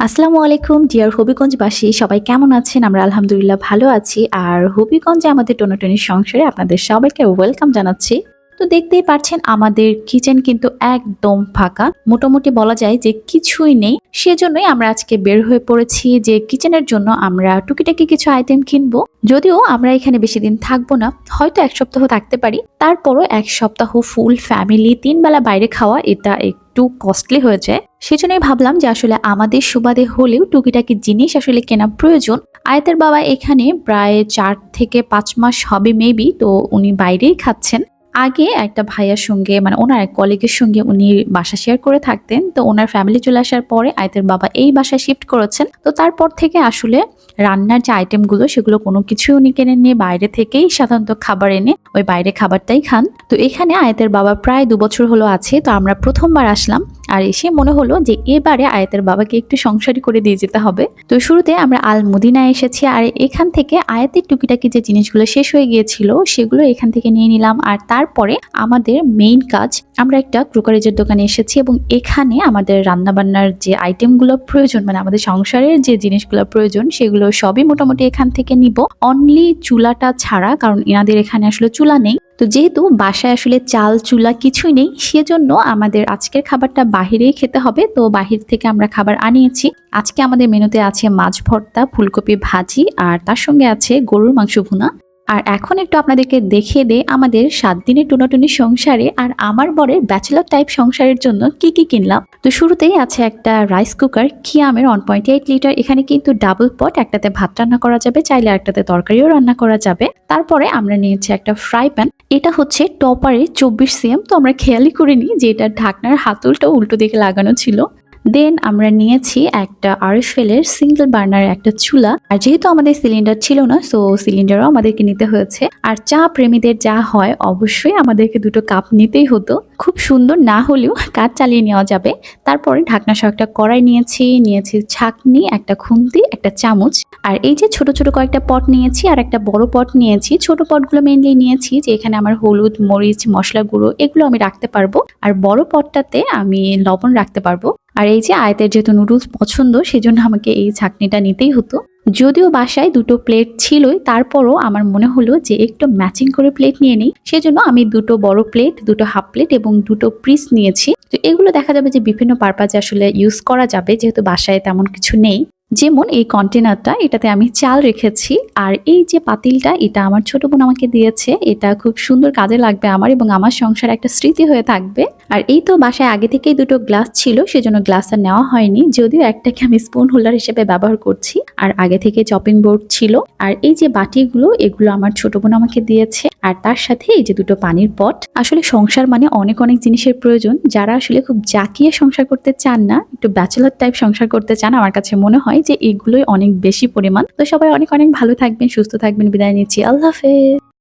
আসসালামু আলাইকুম ডিয়ার হবিগঞ্জবাসী, সবাই কেমন আছেন? আমরা আলহামদুলিল্লাহ ভালো আছি। আর হবিগঞ্জে আমাদের টোনাটুনি সংসারে আপনাদের সবাইকে ওয়েলকাম জানাচ্ছি। তো দেখতেই পাচ্ছেন আমাদের কিচেন কিন্তু একদম ফাঁকা, মোটামুটি বলা যায় যে কিছুই নেই। সেজন্যই আমরা আজকে বের হয়ে পড়েছি যে কিচেনের জন্য আমরা টুকিটাকি কিছু আইটেম কিনবো। যদিও আমরা এখানে বেশি দিন থাকবো না, হয়তো এক সপ্তাহ থাকতে পারি। তারপরও এক সপ্তাহ ফুল ফ্যামিলি ৩ বেলা বাইরে খাওয়া এটা একটু কস্টলি হয়ে যায়। সেজন্যই ভাবলাম যে আসলে আমাদের সুবাদে হলেও টুকিটাকি জিনিস আসলে কেনা প্রয়োজন। আয়াতের বাবা এখানে প্রায় ৪ থেকে ৫ মাস হবে মেবি, তো উনি বাইরেই খাচ্ছেন। আগে একটা ভাইয়ার সঙ্গে মানে ওনার এক কলিগের সঙ্গে উনি বাসা শেয়ার করে থাকতেন। তো ওনার ফ্যামিলি চলে আসার পরে আয়াতের বাবা এই বাসায় শিফট করেছেন। তো তারপর থেকে আসলে রান্নার যে আইটেমগুলো সেগুলো কোনো কিছুই উনি কেনেন নিয়ে, বাইরে থেকেই সাধারণত খাবার এনে ওই বাইরে খাবারটাই খান। তো এখানে আয়াতের বাবা প্রায় ২ বছর হলো আছে। তো আমরা প্রথমবার আসলাম, আর এসে মনে হলো যে এবারে আয়াতের বাবাকে একটু সংসারী করে দিয়ে যেতে হবে। তো শুরুতে আমরা আল মদিনায় এসেছি, আর এখান থেকে আয়াতের টুকিটাকি যে জিনিসগুলো শেষ হয়ে গিয়েছিল সেগুলো এখান থেকে নিয়ে নিলাম। আর তারপরে আমাদের মেইন কাজ, আমরা একটা ক্রোকারিজের দোকানে এসেছি এবং এখানে আমাদের রান্নাবান্নার যে আইটেমগুলো প্রয়োজন, মানে আমাদের সংসারের যে জিনিসগুলো প্রয়োজন সেগুলো সবই মোটামুটি এখান থেকে নিব, অনলি চুলাটা ছাড়া, কারণ এনাদের এখানে আসলে চুলা নেই। তো যেহেতু বাসায় আসলে চাল চুলা কিছুই নেই, সেজন্য আমাদের আজকের খাবারটা বাহিরেই খেতে হবে। তো বাহির থেকে আমরা খাবার আনিয়েছি। আজকে আমাদের মেনুতে আছে মাছ ভর্তা, ফুলকপি ভাজি, আর তার সঙ্গে আছে গরুর মাংস ভুনা। আর এখন একটু আপনাদেরকে দেখিয়ে দেই আমাদের ৭ দিনের টোনাটুনি সংসারে আর আমার বরের ব্যাচেলর টাইপ সংসারের জন্য কি কি কিনলাম। তো শুরুতেই আছে একটা রাইস কুকার কিয়ামের 1.8 লিটার। এখানে কিন্তু ডাবল পট, একটাতে ভাত রান্না করা যাবে, চাইলে একটাতে তরকারিও রান্না করা যাবে। তারপরে আমরা নিয়েছি একটা ফ্রাই প্যান, এটা হচ্ছে টপারে ২৪ সিএম। তো আমরা খেয়ালই করিনি যে এটা ঢাকনার হাতলটা উল্টো দিকে লাগানো ছিল। দেন আমরা নিয়েছি একটা আরএফএল এর সিঙ্গেল বার্নার একটা চুলা, আর যেহেতু আমাদের সিলিন্ডার ছিল না সো সিলিন্ডারও আমাদেরকে নিতে হয়েছে। আর চা প্রেমীদের যা হয়, অবশ্যই আমাদেরকে ২টো কাপ নিতেই হতো। খুব সুন্দর না হলেও কাজ চালিয়ে নেওয়া যাবে। তারপরে ঢাকনা সহ একটা কড়াই নিয়েছি ছাঁকনি, একটা খুন্তি, একটা চামচ। আর এই যে ছোট ছোট কয়েকটা পট নিয়েছি আর একটা বড় পট নিয়েছি। ছোট পটগুলো মেনলি নিয়েছি যে এখানে আমার হলুদ, মরিচ, মশলা গুঁড়ো এগুলো আমি রাখতে পারবো, আর বড় পটটাতে আমি লবণ রাখতে পারবো। আর এই যে আয়াতের যেহেতু নুডলস পছন্দ, সেজন্য আমাকে এই ছাঁকনিটা নিতেই হতো। যদিও বাসায় ২টো প্লেট ছিলই, তারপরও আমার মনে হলো যে একটু ম্যাচিং করে প্লেট নিয়ে নিই। সেজন্য আমি ২টো বড় প্লেট, 2টো হাফ প্লেট এবং 2টো পিস নিয়েছি। তো এগুলো দেখা যাবে যে বিভিন্ন পারপাজে আসলে ইউজ করা যাবে, যেহেতু বাসায় তেমন কিছু নেই। যেমন এই কন্টেনারটা, এটাতে আমি চাল রেখেছি। আর এই যে পাতিলটা, এটা আমার ছোট বোন আমাকে দিয়েছে। এটা খুব সুন্দর কাজে লাগবে আমার, এবং আমার সংসার একটা স্মৃতি হয়ে থাকবে। আর এই তো বাসায় আগে থেকেই 2টো গ্লাস ছিল, সেজন্য গ্লাস আর নেওয়া হয়নি, যদিও একটাকে আমি স্পুন হোল্ডার হিসেবে ব্যবহার করছি। আর আগে থেকে চপিং বোর্ড ছিল। আর এই যে বাটিগুলো, এগুলো আমার ছোট বোন আমাকে দিয়েছে। আর তার সাথে এই যে 2টো পানির পট। আসলে সংসার মানে অনেক অনেক জিনিসের প্রয়োজন। যারা আসলে খুব জাকিয়ে সংসার করতে চান না, একটু ব্যাচেলর টাইপ সংসার করতে চান, আমার কাছে মনে হয় যে এগুলোই অনেক বেশি পরিমাণ। তো সবাই অনেক অনেক ভালো থাকবেন, সুস্থ থাকবেন। বিদায় নিচ্ছি, আল্লাহ হাফেজ।